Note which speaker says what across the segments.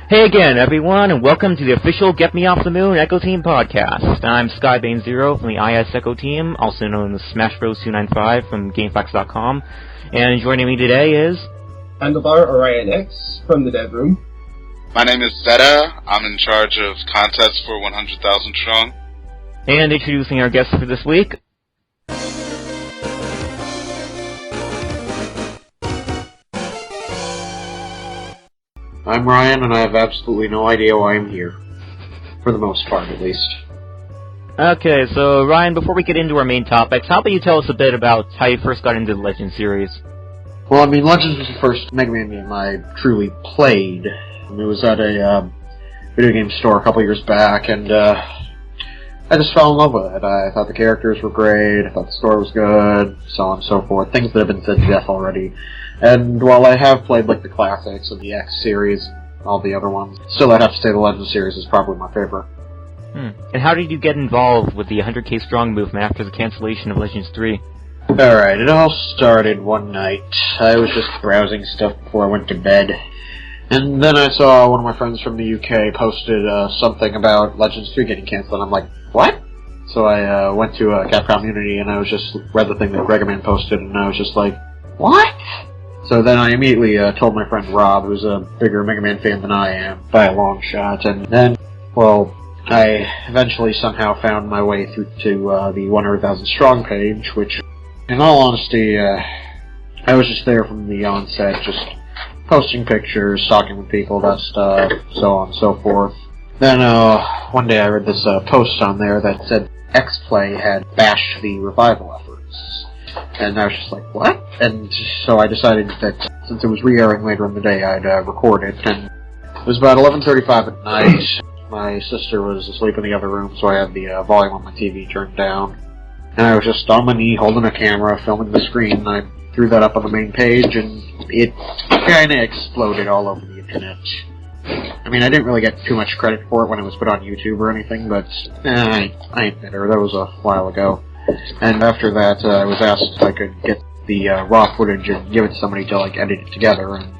Speaker 1: Hey again, everyone, and welcome to the official Get Me Off the Moon Echo Team podcast. I'm Skybane Zero from the IS Echo Team, also known as Smash Bros. 295 from GameFAQs.com. And joining me today is...
Speaker 2: Handlebar Orion-x from the dev room.
Speaker 3: My name is Zetta. I'm in charge of contests for 100,000 Strong.
Speaker 1: And introducing our guest for this week...
Speaker 4: I'm Ryan, and I have absolutely no idea why I'm here. For the most part, at least.
Speaker 1: Okay, so Ryan, before we get into our main topics, how about you tell us a bit about how you first got into the Legends series?
Speaker 4: Well, I mean, Legends was the first Mega Man game I truly played. It was at a video game store a couple years back, and I just fell in love with it. I thought the characters were great, I thought the story was good, so on and so forth. Things that have been said to death already. And while I have played, like, the classics of the X series, all the other ones, still I'd have to say the Legends series is probably my favorite.
Speaker 1: And how did you get involved with the 100K Strong movement after the cancellation of Legends 3?
Speaker 4: Alright, it all started one night. I was just browsing stuff before I went to bed. And then I saw one of my friends from the UK posted something about Legends 3 getting cancelled, and I'm like, what? So I went to Capcom Community, and I was just read the thing that MegaMan posted, and I was just like, what? So then I immediately told my friend Rob, who's a bigger Mega Man fan than I am, by a long shot, and then, well, I eventually somehow found my way through to the 100,000 Strong page, which, in all honesty, I was just there from the onset, just posting pictures, talking with people about stuff, so on and so forth. Then, one day I read this post on there that said X-Play had bashed the revival efforts. And I was just like, what? And so I decided that since it was re-airing later in the day, I'd record it. And it was about 11:35 at night. My sister was asleep in the other room, so I had the volume on my TV turned down. And I was just on my knee, holding a camera, filming the screen, and I threw that up on the main page, and it kinda exploded all over the internet. I mean, I didn't really get too much credit for it when it was put on YouTube or anything, but I ain't bitter. That was a while ago. And after that, I was asked if I could get the raw footage and give it to somebody to, like, edit it together, and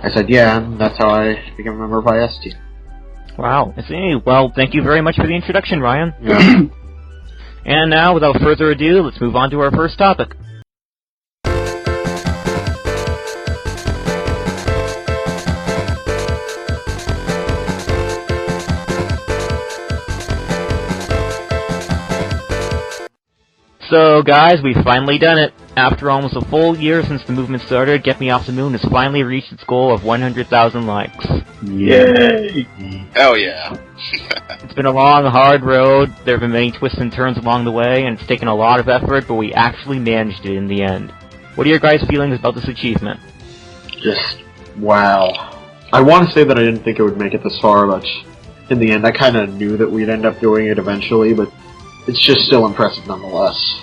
Speaker 4: I said yeah, and that's how I became a member of IS Team.
Speaker 1: Wow, I see. Well, thank you very much for the introduction, Ryan.
Speaker 4: Yeah.
Speaker 1: And now, without further ado, let's move on to our first topic. So, guys, we've finally done it. After almost a full year since the movement started, Get Me Off the Moon has finally reached its goal of 100,000 likes.
Speaker 4: Yay!
Speaker 3: Hell yeah.
Speaker 1: It's been a long, hard road. There have been many twists and turns along the way, and it's taken a lot of effort, but we actually managed it in the end. What are your guys' feelings about this achievement?
Speaker 4: Just, wow. I want to say that I didn't think it would make it this far, but in the end I kind of knew that we'd end up doing it eventually, but it's just still impressive nonetheless.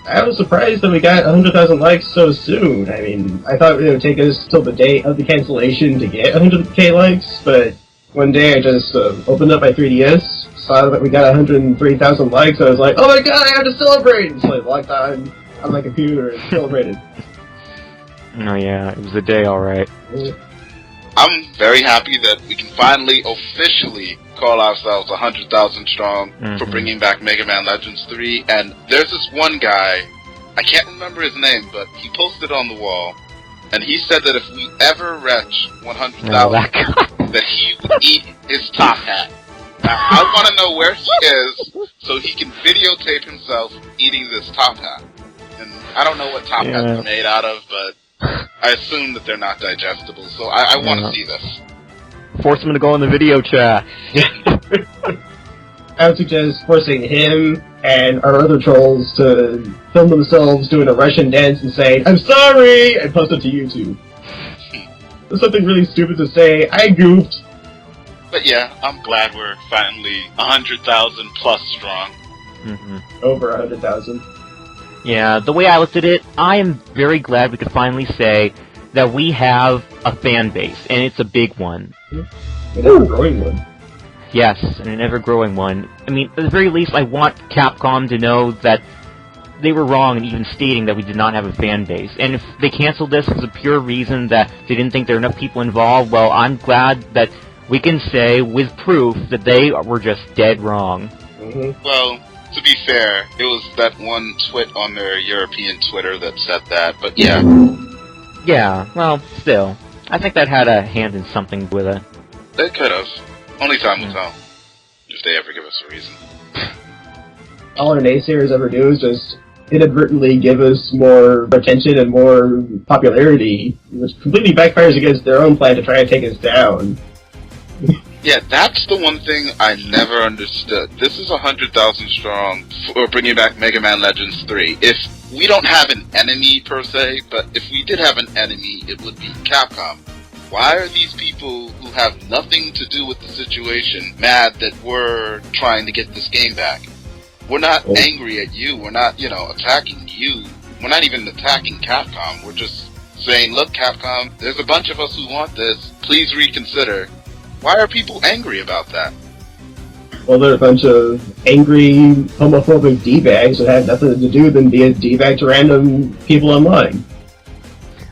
Speaker 2: I was surprised that we got 100,000 likes so soon. I mean, I thought it would take us till the day of the cancellation to get 100k likes, but one day I just opened up my 3DS, saw that we got 103,000 likes, and I was like, oh my god, I have to celebrate! So I logged on my computer and celebrated.
Speaker 1: Oh yeah, it was a day, alright.
Speaker 3: I'm very happy that we can finally officially call ourselves 100,000 Strong for bringing back Mega Man Legends 3. And there's this one guy, I can't remember his name, but he posted on the wall, and he said that if we ever reach 100,000, that he would eat his top hat. Now, I want to know where he is so he can videotape himself eating this top hat. And I don't know what top hats are made out of, but I assume that they're not digestible, so I want to see this.
Speaker 1: Force him to go in the video chat.
Speaker 2: I would suggest forcing him and our other trolls to film themselves doing a Russian dance and saying, I'm sorry! And post it to YouTube. There's something really stupid to say, I goofed.
Speaker 3: But yeah, I'm glad we're finally 100,000 plus strong.
Speaker 2: Over 100,000.
Speaker 1: Yeah, the way I looked at it, I am very glad we could finally say that we have a fan base, and it's a big one.
Speaker 2: An ever-growing one.
Speaker 1: Yes, and an ever-growing one. I mean, at the very least, I want Capcom to know that they were wrong in even stating that we did not have a fan base. And if they canceled this for the pure reason that they didn't think there were enough people involved, well, I'm glad that we can say with proof that they were just dead wrong.
Speaker 2: Mm-hmm.
Speaker 3: Well, to be fair, it was that one twit on their European Twitter that said that, but yeah.
Speaker 1: Yeah, well, still. I think that had a hand in something with it.
Speaker 3: They could have. Only time will tell. If they ever give us a reason.
Speaker 2: All our naysayers ever do is just inadvertently give us more attention and more popularity, which completely backfires against their own plan to try and take us down.
Speaker 3: Yeah, that's the one thing I never understood. This is 100,000 strong for bringing back MegaMan Legends 3. If we don't have an enemy per se, but if we did have an enemy, it would be Capcom. Why are these people who have nothing to do with the situation mad that we're trying to get this game back? We're not angry at you. We're not, attacking you. We're not even attacking Capcom. We're just saying, look, Capcom, there's a bunch of us who want this. Please reconsider. Why are people angry about that?
Speaker 2: Well, they're a bunch of angry, homophobic D-bags that have nothing to do than be a D-bag to random people online.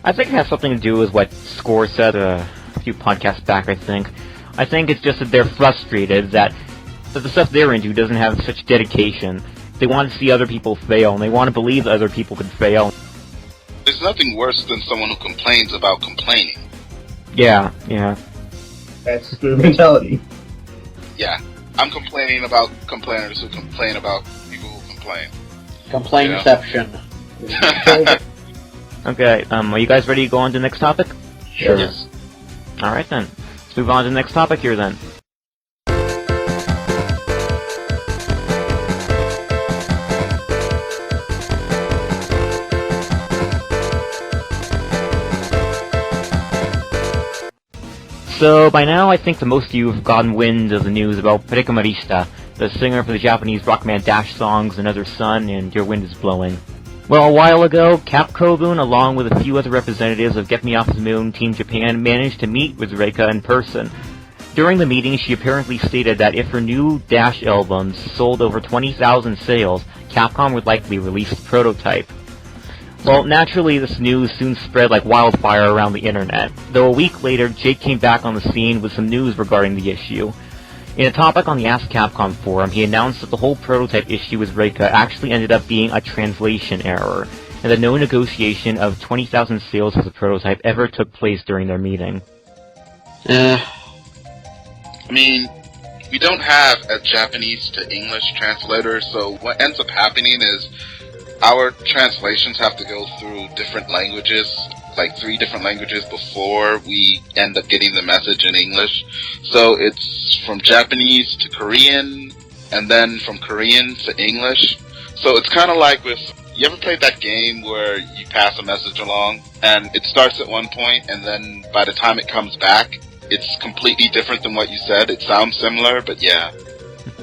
Speaker 1: I think it has something to do with what Score said a few podcasts back, I think. I think it's just that they're frustrated that the stuff they're into doesn't have such dedication. They want to see other people fail, and they want to believe that other people could fail.
Speaker 3: There's nothing worse than someone who complains about complaining.
Speaker 1: Yeah.
Speaker 2: That's their mentality.
Speaker 3: Yeah. I'm complaining about complainers who complain about people who complain.
Speaker 4: Complainception.
Speaker 1: Okay, are you guys ready to go on to the next topic?
Speaker 2: Sure.
Speaker 3: Yes.
Speaker 1: Alright then. Let's move on to the next topic here then. So, by now, I think that most of you have gotten wind of the news about Marista, the singer for the Japanese Rockman Dash songs Another Sun and Your Wind is Blowing. Well, a while ago, Cap Kobun, along with a few other representatives of Get Me Off the Moon Team Japan, managed to meet with Reika in person. During the meeting, she apparently stated that if her new Dash albums sold over 20,000 sales, Capcom would likely release the prototype. Well, naturally, this news soon spread like wildfire around the internet, though a week later, Jake came back on the scene with some news regarding the issue. In a topic on the Ask Capcom forum, he announced that the whole prototype issue with Reika actually ended up being a translation error, and that no negotiation of 20,000 sales for the prototype ever took place during their meeting.
Speaker 3: I mean, we don't have a Japanese to English translator, so what ends up happening is our translations have to go through different languages, like 3 different languages before we end up getting the message in English. So it's from Japanese to Korean, and then from Korean to English. So it's kind of like with, you ever played that game where you pass a message along, and it starts at one point, and then by the time it comes back, it's completely different than what you said. It sounds similar, but yeah.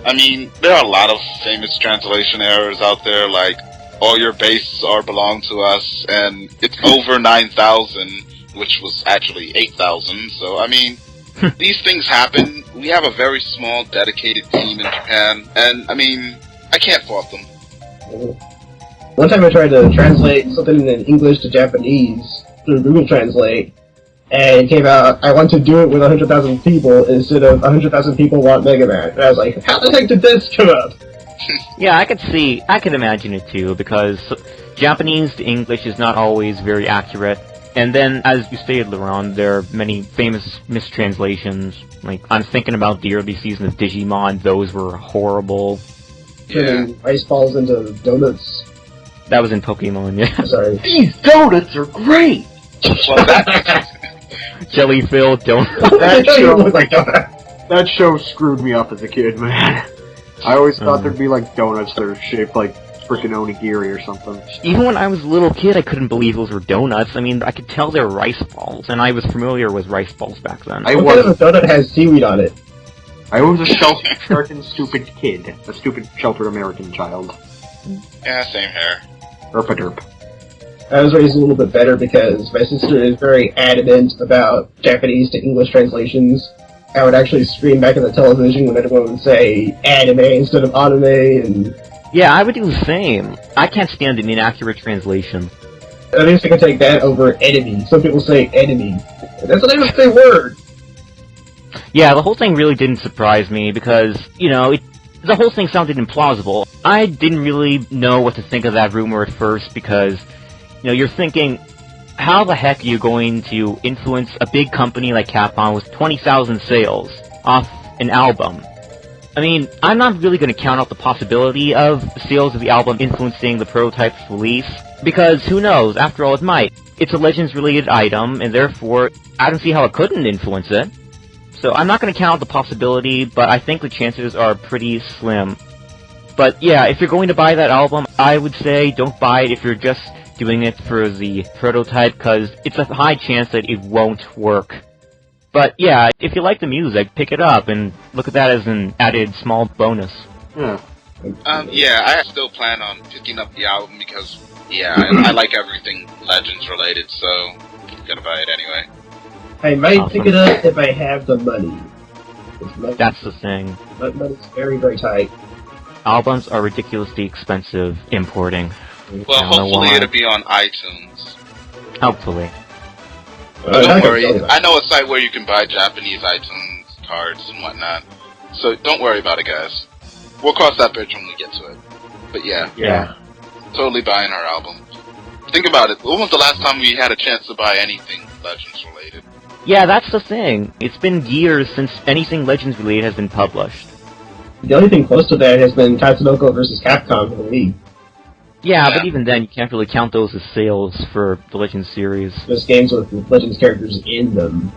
Speaker 3: I mean, there are a lot of famous translation errors out there, like, all your bases are belong to us, and it's over 9,000, which was actually 8,000, so, I mean, these things happen. We have a very small, dedicated team in Japan, and, I mean, I can't fault them.
Speaker 2: One time I tried to translate something in English to Japanese through Google Translate, and it came out, I want to do it with 100,000 people instead of 100,000 people want Mega Man. And I was like, how the heck did this come up?
Speaker 1: Yeah, I could imagine it too, because Japanese to English is not always very accurate. And then, as you stated, Laron, there are many famous mistranslations. Like, I'm thinking about the early season of Digimon, those were horrible.
Speaker 2: Turning ice balls into donuts.
Speaker 1: That was in Pokemon, yeah.
Speaker 2: Sorry.
Speaker 4: These donuts are great!
Speaker 3: Well, that...
Speaker 1: Jelly-filled donuts.
Speaker 4: That show screwed me up as a kid, man. I always thought there'd be, like, donuts that are shaped like frickin' onigiri or something.
Speaker 1: Even when I was a little kid, I couldn't believe those were donuts. I mean, I could tell they were rice balls, and I was familiar with rice balls back then.
Speaker 2: What kind of a donut has seaweed on it?
Speaker 4: I was a sheltered, stupid kid. A stupid, sheltered American child.
Speaker 3: Yeah, same here.
Speaker 4: Derp-a-derp.
Speaker 2: I was raised a little bit better because my sister is very adamant about Japanese to English translations. I would actually scream back at the television when everyone would say anime instead of anime, and
Speaker 1: Yeah, I would do the same. I can't stand an inaccurate translation.
Speaker 2: At least I can take that over enemy. Some people say enemy. That's not even the same word.
Speaker 1: Yeah, the whole thing really didn't surprise me because, the whole thing sounded implausible. I didn't really know what to think of that rumor at first because, you're thinking, how the heck are you going to influence a big company like Capcom with 20,000 sales off an album? I mean, I'm not really going to count out the possibility of sales of the album influencing the prototype's release, because who knows, after all it might. It's a Legends-related item, and therefore, I don't see how it couldn't influence it. So I'm not going to count out the possibility, but I think the chances are pretty slim. But yeah, if you're going to buy that album, I would say don't buy it if you're just doing it for the prototype, because it's a high chance that it won't work. But yeah, if you like the music, pick it up and look at that as an added small bonus.
Speaker 3: Yeah, I still plan on picking up the album because, I like everything Legends related, so I'm gonna buy it anyway.
Speaker 2: I might pick it up if I have the money.
Speaker 1: That's the thing.
Speaker 2: But money's very, very tight.
Speaker 1: Albums are ridiculously expensive importing.
Speaker 3: Well, hopefully it'll be on iTunes.
Speaker 1: Hopefully.
Speaker 3: Don't worry, I know a site where you can buy Japanese iTunes cards and whatnot. So don't worry about it, guys. We'll cross that bridge when we get to it. But yeah. Totally buying our album. Think about it. When was the last time we had a chance to buy anything Legends related?
Speaker 1: Yeah, that's the thing. It's been years since anything Legends related has been published.
Speaker 2: The only thing close to that has been Tatsunoko vs. Capcom for the Wii.
Speaker 1: Yeah, but even then, you can't really count those as sales for the Legends series.
Speaker 2: Those games with Legends characters in them.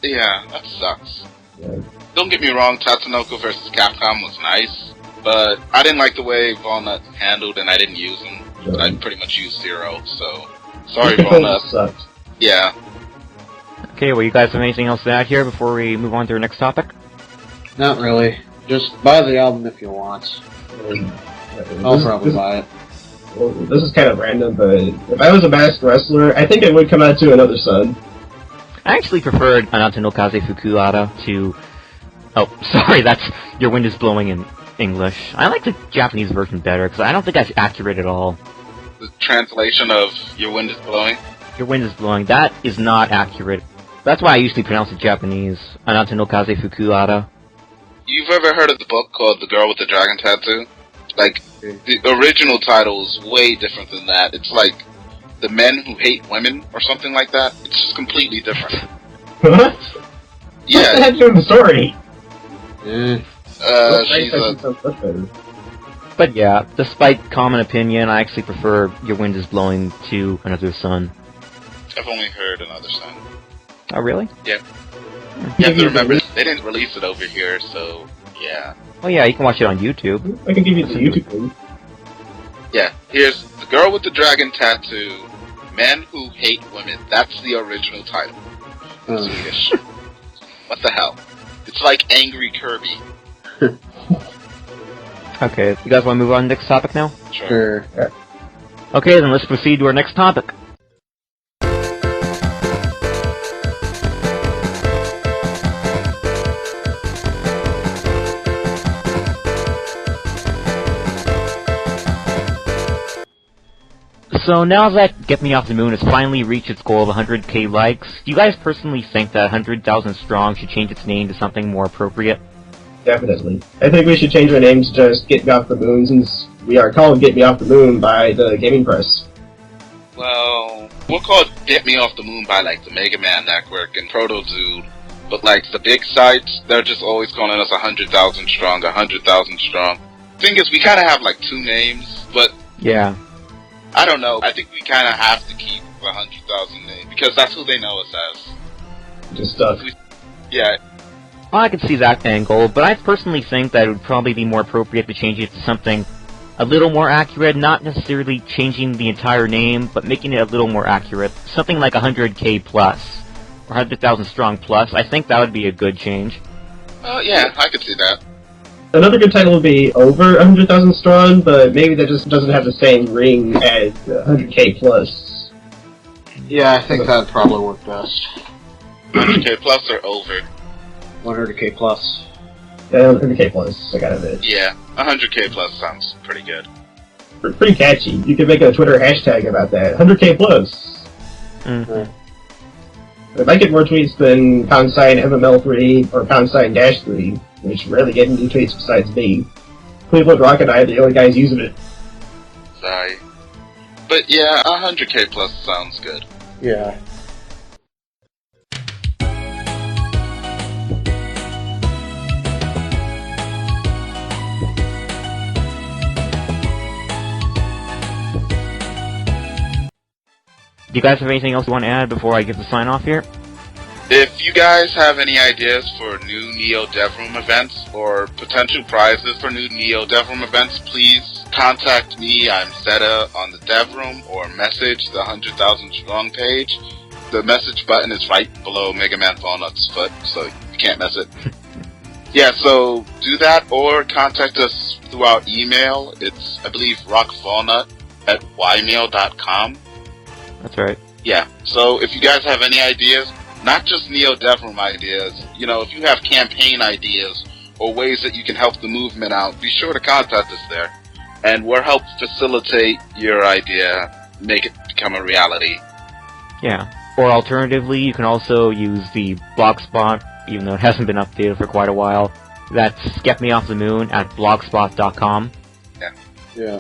Speaker 3: Yeah, that sucks.
Speaker 2: Yeah.
Speaker 3: Don't get me wrong, Tatsunoko vs. Capcom was nice, but I didn't like the way Walnut handled, and I didn't use him. But I pretty much used Zero, so sorry, Walnut.
Speaker 2: Sucked.
Speaker 3: Yeah.
Speaker 1: Okay, well, you guys have anything else to add here before we move on to our next topic?
Speaker 4: Not really. Just buy the album if you want. I'll probably buy it.
Speaker 2: Well, this is kind of random, but if I was a masked wrestler, I think I would come out to Another Sun.
Speaker 1: I actually preferred Anata no Kaze Fukuhara to... Oh, sorry, that's Your Wind is Blowing in English. I like the Japanese version better, because I don't think that's accurate at all.
Speaker 3: The translation of Your Wind is Blowing?
Speaker 1: Your Wind is Blowing, that is not accurate. That's why I usually pronounce it Japanese. Anata no Kaze Fukuhara.
Speaker 3: You've ever heard of the book called The Girl with the Dragon Tattoo? Like, the original title is way different than that. It's like The Men Who Hate Women or something like that. It's just completely different.
Speaker 2: What?
Speaker 3: Yeah.
Speaker 2: What's the heck in the story?
Speaker 3: She's a...
Speaker 1: But yeah, despite common opinion, I actually prefer Your Wind is Blowing to Another Sun.
Speaker 3: I've only heard Another Sun.
Speaker 1: Oh, really?
Speaker 3: Yeah. You have to remember, they didn't release it over here, so, yeah.
Speaker 1: Oh yeah, you can watch it on YouTube.
Speaker 2: I can give you the YouTube link.
Speaker 3: Yeah, here's The Girl with the Dragon Tattoo, Men Who Hate Women. That's the original title. Swedish. What the hell? It's like Angry Kirby.
Speaker 1: Okay, you guys want to move on to the next topic now?
Speaker 3: Sure.
Speaker 1: Okay, then let's proceed to our next topic. So now that Get Me Off the Moon has finally reached its goal of 100k likes, do you guys personally think that 100,000 Strong should change its name to something more appropriate?
Speaker 2: Definitely. I think we should change our name to just Get Me Off the Moon, since we are called Get Me Off the Moon by the gaming press.
Speaker 3: Well, we're called Get Me Off the Moon by, like, the MegaMan Network and ProtoZood, but, like, the big sites, they're just always calling us 100,000 Strong, 100,000 Strong. Thing is, we kind of have, like, two names, but...
Speaker 1: Yeah.
Speaker 3: I don't know. I think we kind of have to keep the 100,000 name, because that's who they know us as.
Speaker 2: Just stuff.
Speaker 3: Yeah.
Speaker 1: Well, I could see that angle, but I personally think that it would probably be more appropriate to change it to something a little more accurate, not necessarily changing the entire name, but making it a little more accurate. Something like 100k plus, or 100,000 Strong plus. I think that would be a good change.
Speaker 3: Yeah, I could see that.
Speaker 2: Another good title would be Over 100,000 Strong, but maybe that just doesn't have the same ring as 100k plus.
Speaker 4: Yeah, I think that'd probably work best.
Speaker 3: 100k plus or over?
Speaker 4: 100k plus.
Speaker 2: Yeah, 100k plus, I got it.
Speaker 3: Yeah. 100K plus sounds pretty good.
Speaker 2: Pretty catchy. You could make a Twitter hashtag about that. 100K plus.
Speaker 1: Mm-hmm.
Speaker 2: It might get more tweets than #MML3 or #-3, which rarely get any tweets besides me. Cleveland Rock and I are the only guys using it.
Speaker 3: Sorry. But yeah, 100K plus sounds good.
Speaker 4: Yeah.
Speaker 1: Do you guys have anything else you want to add before I give the sign off here?
Speaker 3: If you guys have any ideas for new Neo DevRoom events or potential prizes for new Neo DevRoom events, please contact me. I'm Zetta on the DevRoom, or message the 100,000 Strong page. The message button is right below MegaMan Walnut's foot, so you can't miss it. Yeah, so do that, or contact us through our email. It's, I believe, rockfallnut@ymail.com.
Speaker 1: That's right.
Speaker 3: Yeah, so if you guys have any ideas, not just Neo DevRoom ideas, you know, if you have campaign ideas or ways that you can help the movement out, be sure to contact us there. And we'll help facilitate your idea, make it become a reality.
Speaker 1: Yeah. Or alternatively, you can also use the Blogspot, even though it hasn't been updated for quite a while. That's getmeoffthemoon@blogspot.com.
Speaker 4: Yeah.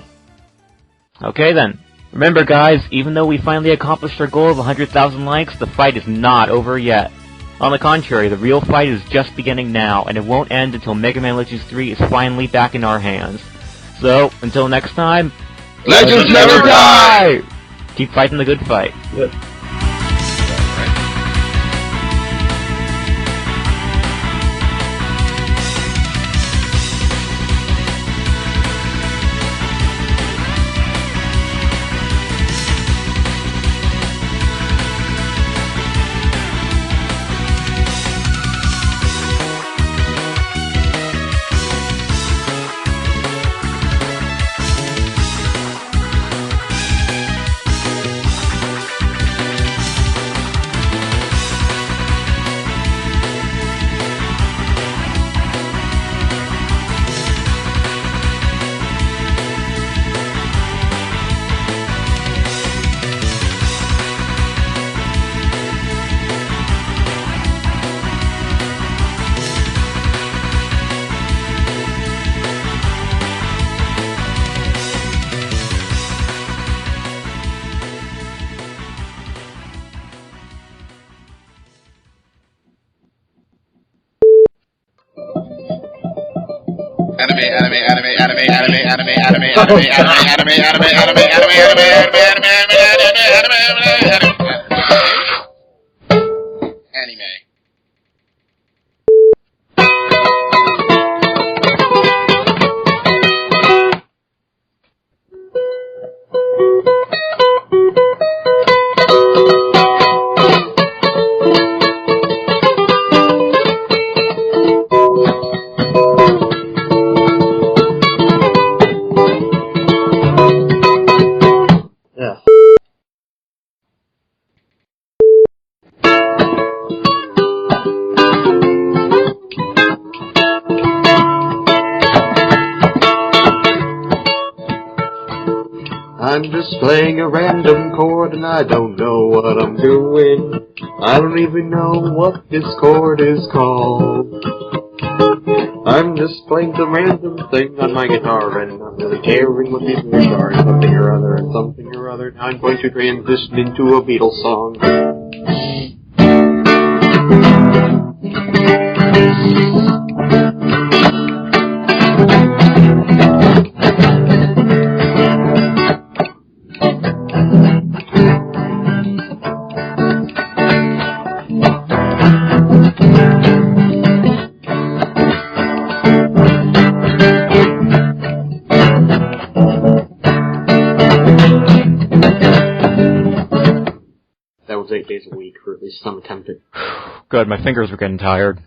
Speaker 1: Okay then. Remember guys, even though we finally accomplished our goal of 100,000 likes, the fight is not over yet. On the contrary, the real fight is just beginning now, and it won't end until MegaMan Legends 3 is finally back in our hands. So, until next time,
Speaker 3: Legends never die!
Speaker 1: Keep fighting the good fight.
Speaker 2: Yep.
Speaker 4: I'm just playing a random chord and I don't know what I'm doing. I don't even know what this chord is called. I'm just playing some random thing on my guitar and not really caring what these words are and something or other and something or other. Now I'm going to transition into a Beatles song. That was 8 days a week, or at least some attempted.
Speaker 1: Good, my fingers were getting tired.